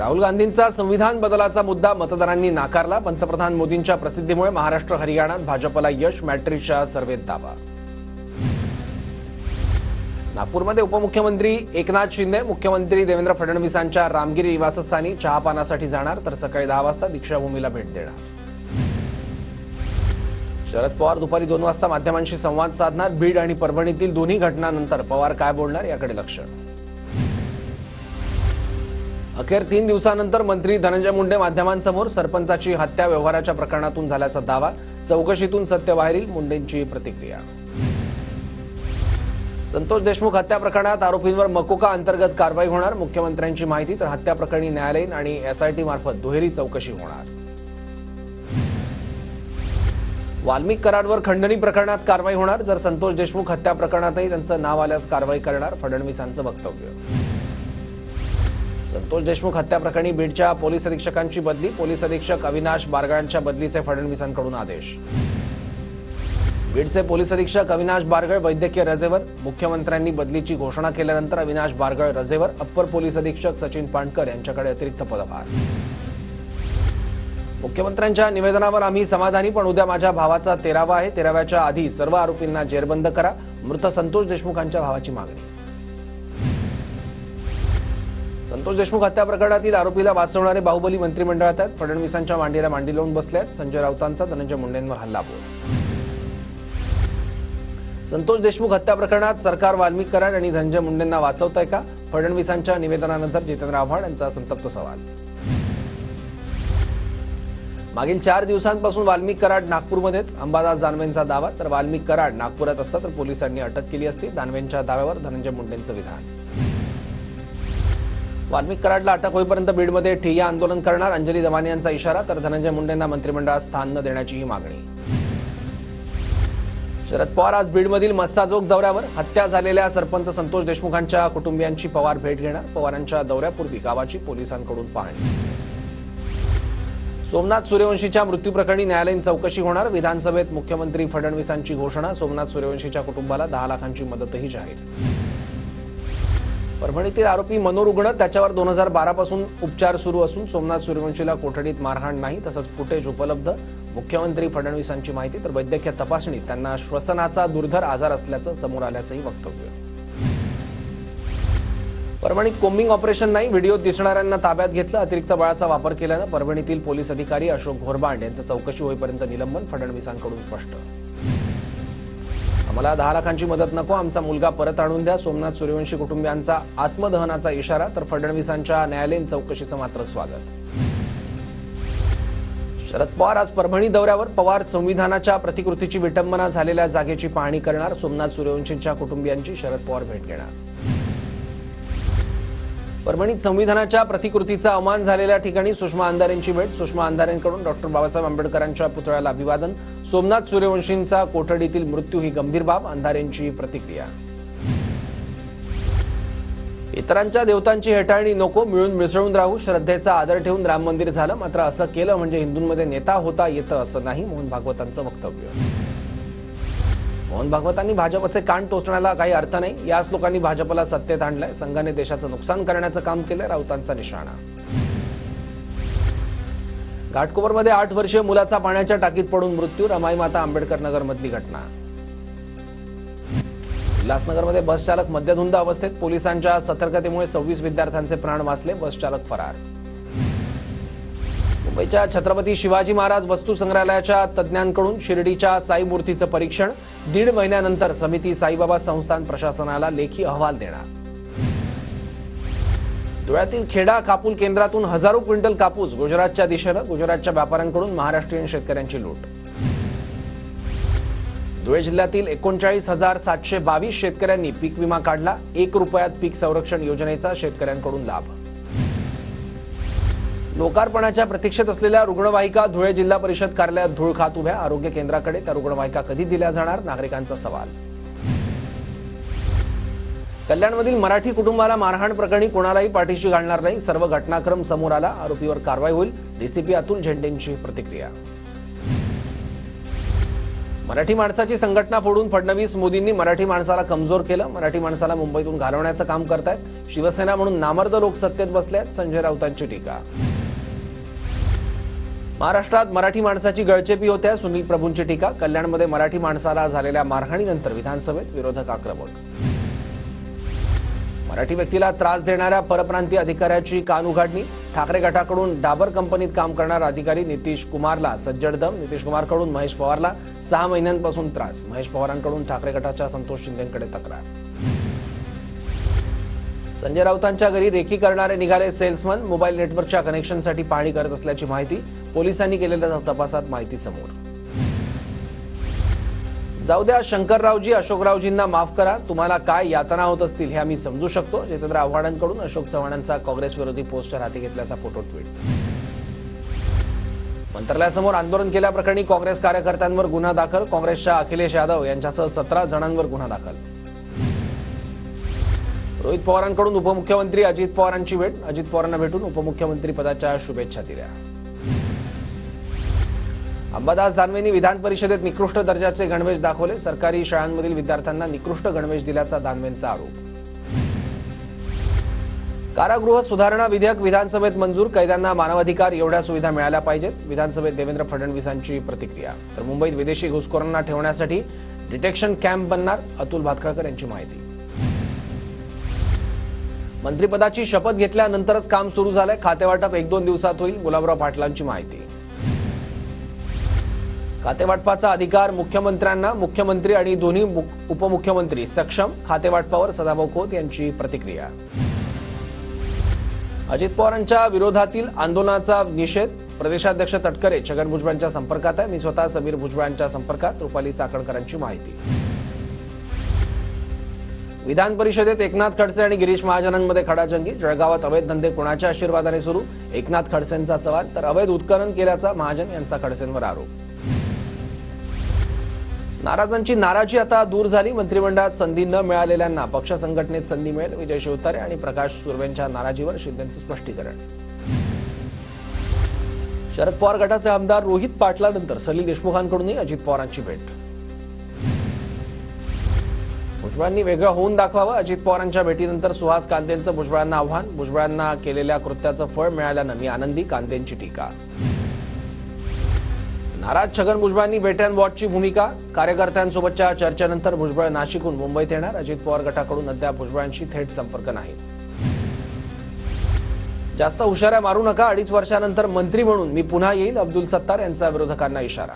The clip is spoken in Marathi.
राहुल गांधींचा संविधान बदलाचा मुद्दा मतदारांनी नाकारला। पंतप्रधान मोदींच्या प्रसिद्धीमुळे महाराष्ट्र हरियाणात भाजपला यश, मॅट्रिकच्या सर्वेत दावा। नागपूरमध्ये उपमुख्यमंत्री एकनाथ शिंदे मुख्यमंत्री देवेंद्र फडणवीसांच्या रामगिरी निवासस्थानी चहापानासाठी जाणार, तर सकाळी 10 वाजता दीक्षाभूमीला भेट देणार। शरद पवार दुपारी 2 वाजता माध्यमांशी संवाद साधणार। बीड आणि परभणीतील दोन्ही घटनांनंतर पवार काय बोलणार याकडे लक्ष। अखेर 3 दिवसांनंतर मंत्री धनंजय मुंडे माध्यमांसमोर। सरपंचाची हत्या व्यवहाराच्या प्रकरणातून झाल्याचा दावा, चौकशीतून सत्य बाहेर येईल, मुंडेंची प्रतिक्रिया। संतोष देशमुख हत्या प्रकरणात आरोपींवर मकोका अंतर्गत कारवाई होणार, मुख्यमंत्र्यांची माहिती। तर हत्या प्रकरणी न्यायालयीन आणि एसआयटी मार्फत दुहेरी चौकशी होणार। वाल्मिक कराडवर खंडणी प्रकरणात कारवाई होणार, जर संतोष देशमुख हत्या प्रकरणातही त्यांचं नाव आल्यास कारवाई करणार, फडणवीसांचं वक्तव्य। संतोष देशमुख हत्या प्रकरणी बीडच्या पोलीस अधीक्षकांची बदली, पोलीस अधीक्षक अविनाश बारगळांच्या बदलीचे फडणवीसांकडून आदेश। बीडचे पोलीस अधीक्षक अविनाश बारगळ वैद्यकीय रजेवर, मुख्यमंत्र्यांनी बदलीची घोषणा केल्यानंतर अविनाश बारगळ रजेवर, अप्पर पोलीस अधीक्षक सचिन पांडकर यांच्याकडे अतिरिक्त पदभार। मुख्यमंत्र्यांच्या निवेदनावर आम्ही समाधानी, पण उद्या माझ्या भावाचा 13वा आहे, 13व्याच्या आधी सर्व आरोपींना जेरबंद करा, मृत संतोष देशमुखांच्या भावाची मागणी। संतोष देशमुख हत्या प्रकरणातील आरोपीला वाचवणारे बाहुबली मंत्रिमंडळात आहेत, फडणवीसांच्या मांडीला मांडी लावून बसले आहेत। संजय राऊतांचा धनंजय मुंडेंवर हल्लाबोल। संतोष देशमुख हत्या प्रकरणात सरकार वाल्मिक कराड आणि धनंजय मुंडेंना वाचवतंय का? फडणवीसांच्या निवेदनानंतर जितेंद्र आव्हाड यांचा संतप्त सवाल। मागील 4 दिवसांपासून वाल्मिक कराड नागपूरमध्येच, अंबादास दानवेंचा दावा। तर वाल्मिक कराड नागपुरात असता तर पोलिसांनी अटक केली असती, दानवेंच्या दाव्यावर धनंजय मुंडेंचं विधान। वाल्मिक कराडला अटक होईपर्यंत बीडमध्ये ठिय्या आंदोलन करणार, अंजली दमानी यांचा इशारा। तर धनंजय मुंडेंना मंत्रिमंडळात स्थान न देण्याचीही मागणी। शरद पवार आज बीडमधील मस्साजोग दौऱ्यावर, हत्या झालेल्या सरपंच संतोष देशमुखांच्या कुटुंबियांची पवार भेट घेणार। पवारांच्या दौऱ्यापूर्वी गावाची पोलिसांकडून पाहणी। सोमनाथ सूर्यवंशीच्या मृत्यू प्रकरणी न्यायालयीन चौकशी होणार, विधानसभेत मुख्यमंत्री फडणवीसांची घोषणा। सोमनाथ सूर्यवंशीच्या कुटुंबाला 10 लाखांची मदतही जाहीर। परभणीतील आरोपी मनोरुग्ण, त्याच्यावर 2012 पासून उपचार सुरू असून सोमनाथ सूर्यवंशीला कोठडीत मारहाण नाही, तसंच फुटेज उपलब्ध, मुख्यमंत्री फडणवीसांची माहिती। तर वैद्यकीय तपासणीत त्यांना श्वसनाचा दुर्धर आजार असल्याचं समोर आल्याचंही वक्तव्य। परभणीत कोम्बिंग ऑपरेशन नाही, व्हिडिओत दिसणाऱ्यांना ताब्यात घेतलं, अतिरिक्त बळाचा वापर केल्यानं परभणीतील पोलीस अधिकारी अशोक घोरबांड यांचं चौकशी होईपर्यंत निलंबन, फडणवीसांकडून स्पष्ट। आम्हाला 10 लाखांची मदत नको, आमचा मुलगा परत आणून द्या, सोमनाथ सूर्यवंशी कुटुंबियांचा आत्मदहनाचा इशारा। तर फडणवीसांच्या न्यायालयीन चौकशीचं मात्र स्वागत। शरद पवार आज परभणी दौऱ्यावर, पवार संविधानाच्या प्रतिकृतीची विटंबना झालेल्या जागेची पाहणी करणार, सोमनाथ सूर्यवंशींच्या कुटुंबियांची शरद पवार भेट घेणार। परभणीत संविधानाच्या प्रतिकृतीचा अवमान झालेल्या ठिकाणी सुषमा अंधारेंची भेट, सुषमा अंधारेंकडून डॉक्टर बाबासाहेब आंबेडकरांच्या पुतळ्याला अभिवादन। सोमनाथ सूर्यवंशींचा कोठडीतील मृत्यू ही गंभीर बाब, अंधारेंची प्रतिक्रिया। इतरांच्या देवतांची हेटाळणी नको, मिळून मिसळून राहू, श्रद्धेचा आदर ठेवून राम मंदिर झालं, मात्र असं केलं म्हणजे हिंदूंमध्ये नेता होता येतं असं नाही, मोहन भागवतांचं वक्तव्य। मोहन भागवतांनी भाजपचे कान टोचण्याला काही अर्थ नाही, याच लोकांनी भाजपला सत्तेत आणलंय, संघाने देशाचं नुकसान करण्याचं काम केलंय, राऊतांचा निशाणा। घाटकोपरमध्ये 8 वर्षीय मुलाचा पाण्याच्या टाकीत पडून मृत्यू, रमाई माता आंबेडकर नगर मधली घटना। उल्हासनगरमध्ये बस चालक मद्यधुंद अवस्थेत, पोलिसांच्या सतर्कतेमुळे 26 विद्यार्थ्यांचे प्राण वाचले, बस चालक फरार। मुंबईच्या छत्रपती शिवाजी महाराज वस्तू संग्रहालयाच्या तज्ज्ञांकडून शिर्डीच्या साई मूर्तीचं परीक्षण, 1.5 महिन्यानंतर समिती साईबाबा संस्थान प्रशासनाला लेखी अहवाल देणार। धुळ्यातील खेडा कापूल केंद्रातून हजारो क्विंटल कापूस गुजरातच्या दिशेनं, गुजरातच्या व्यापाऱ्यांकडून महाराष्ट्रीयन शेतकऱ्यांची लूट। धुळे जिल्ह्यातील 39,722 शेतकऱ्यांनी पीक विमा काढला, 1 रुपयात पीक संरक्षण योजनेचा शेतकऱ्यांकडून लाभ। लोकार्पणाच्या प्रतीक्षेत असलेल्या रुग्णवाहिका धुळे जिल्हा परिषद कार्यालयात धूळ खात उभ्या, आरोग्य केंद्राकडे त्या रुग्णवाहिका कधी दिल्या जाणार, नागरिकांचा सवाल। कल्याणमधील मराठी कुटुंबाला मारहाण प्रकरणी कोणालाही पाठीशी घालणार नाही, सर्व घटनाक्रम समोर आला, आरोपीवर कारवाई होईल, डीसीपी अतुल झेंडेंची प्रतिक्रिया। मराठी माणसाची संघटना फोडून फडणवीस मोदींनी मराठी माणसाला कमजोर केलं. मराठी माणसाला मुंबईतून घालवण्याचं काम करतायत. शिवसेना म्हणून नामर्द लोक सत्तेत बसल्यात, संजय राऊतांची टीका. महाराष्ट्रात मराठी माणसाची गळचेपी होत्या, सुनील प्रभूंची टीका. कल्याणमध्ये मराठी माणसाला झालेल्या मारहाणीनंतर विधानसभेत विरोधक आक्रमक. मराठी व्यक्तीला त्रास देणाऱ्या परप्रांतीय अधिकाऱ्याची कान उघडणी. ठाकरे गटाकडून डाबर कंपनीत काम करणारा अधिकारी नितीश कुमारला सज्जड दम. नितीश कुमारकडून महेश पवारला 6 महिन्यांपासून त्रास. महेश पवारांकडून ठाकरे गटाच्या संतोष शिंदेंकडे तक्रार. संजय राऊतांच्या घरी रेकी करणारे निघाले सेल्समन. मोबाईल नेटवर्कच्या कनेक्शनसाठी पाहणी करत असल्याची माहिती. पोलिसांनी केलेल्या तपासात माहिती समोर. जाऊ द्या शंकररावजी, अशोकरावजींना माफ करा. तुम्हाला काय यातना होत असतील हे आम्ही समजू शकतो. जितेंद्र आव्हाडांकडून अशोक चव्हाणांचा काँग्रेस विरोधी पोस्टर हाती घेतल्याचा फोटो ट्विट. मंत्रालयासमोर आंदोलन केल्याप्रकरणी काँग्रेस कार्यकर्त्यांवर गुन्हा दाखल. काँग्रेसच्या अखिलेश यादव यांच्यासह 17 जणांवर गुन्हा दाखल. रोहित पवारांकडून उपमुख्यमंत्री अजित पवारांची भेट. अजित पवारांना भेटून उपमुख्यमंत्री पदाच्या शुभेच्छा दिल्या. अंबादास दानवेंनी विधान परिषदेत निकृष्ट दर्जाचे गणवेश दाखवले. सरकारी शाळांमधील विद्यार्थ्यांना निकृष्ट गणवेश दिल्याचा दानवेंचा आरोप. कारागृह सुधारणा विधेयक विधानसभेत मंजूर. कैद्यांना मानवाधिकार एवढ्या सुविधा मिळाल्या पाहिजेत. विधानसभेत देवेंद्र फडणवीसांची प्रतिक्रिया. तर मुंबईत विदेशी घुसखोरांना ठेवण्यासाठी डिटेक्शन कॅम्प बनणार, अतुल भातखळकर यांची माहिती. मंत्रिपदाची शपथ घेतल्यानंतरच काम सुरू झालंय. खातेवाटप 1-2 दिवसात होईल, गुलाबराव पाटलांची माहिती. खातेवाटपाचा अधिकार मुख्यमंत्र्यांना. मुख्यमंत्री आणि दोन्ही उपमुख्यमंत्री सक्षम. खातेवाटपावर सदाभाऊ खोत यांची प्रतिक्रिया. अजित पवारांच्या विरोधातील आंदोलनाचा निषेध. प्रदेशाध्यक्ष तटकरे छगन भुजबळांच्या संपर्कात आहे. मी स्वतः समीर भुजबळांच्या संपर्कात, रुपाली चाकणकरांची माहिती. विधान परिषदेत एकनाथ खडसे आणि गिरीश महाजनांमध्ये खडाजंगी. जळगावात अवैध धंदे कोणाच्या आशीर्वादाने सुरू? एकनाथ खडसेंचा सवाल. तर अवैध उत्खनन केल्याचा महाजन यांचा खडसेंवर आरोप. नाराजांची नाराजी आता दूर झाली. मंत्रिमंडळात संधी न मिळालेल्यांना पक्ष संघटनेत संधी मिळेल. विजय शिवतारे आणि प्रकाश सुर्वेंच्या नाराजीवर शिंदेंचं स्पष्टीकरण. शरद पवार गटाचे आमदार रोहित पाटलानंतर सलील देशमुखांकडूनही अजित पवारांची भेट. भुजबळांनी वेगळं होऊन दाखवावं. अजित पवारांच्या भेटीनंतर सुहास कांदेंचं भुजबळांना आव्हान. भुजबळांना केलेल्या कृत्याचं फळ मिळाल्यानं मी आनंदी, कांदेंची टीका. नाराज छगन भुजबळांनी वेट अँड वॉचची भूमिका. कार्यकर्त्यांसोबतच्या चर्चेनंतर भुजबळ नाशिकहून मुंबईत येणार. अजित पवार गटाकडून अद्याप भुजबळांशी थेट संपर्क नाहीच. जास्त हुशाऱ्या मारू नका. 2.5 वर्षानंतर मंत्री म्हणून मी पुन्हा येईल. अब्दुल सत्तार यांचा विरोधकांना इशारा.